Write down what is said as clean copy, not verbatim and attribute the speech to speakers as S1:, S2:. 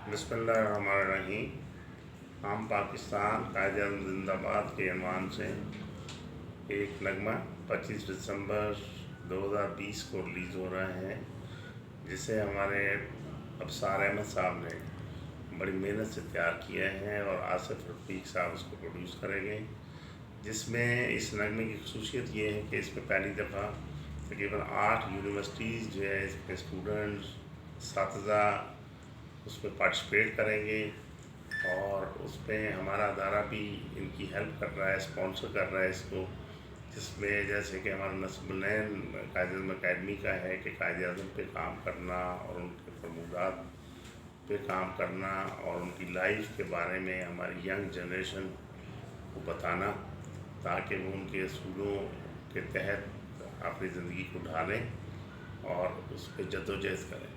S1: बिस्मिल्लाहिर्रहमानिर्रहीम। हम पाकिस्तान कायदे-आज़म जिंदाबाद के अनवान से एक नगमा 25 दिसंबर 2020 को रिलीज़ हो रहे हैं, जिसे हमारे अबसार अहमद साहब ने बड़ी मेहनत से तैयार किए हैं और आसिफ रफ़ीक साहब उसको प्रोड्यूस करेंगे। जिसमें इस नगमे की खसूसियत ये है कि इसमें पहली दफ़ा तकरीबन 8 यूनिवर्सिटीज़ जो है इसमें स्टूडेंट्स असातिज़ा उसमें पार्टिसिपेट करेंगे और उसमें हमारा अदारा भी इनकी हेल्प कर रहा है, स्पॉन्सर कर रहा है इसको। जिसमें जैसे कि हमारा नस्बुलैन कायदे-आज़म अकेडमी का है कि कायदे-आज़म पे काम करना और उनके प्रमोदात पे काम करना और उनकी लाइफ के बारे में हमारी यंग जनरेशन को बताना, ताकि वो उनके असूलों के तहत अपनी ज़िंदगी को ढालें और उस पर जद्दोजहद करें।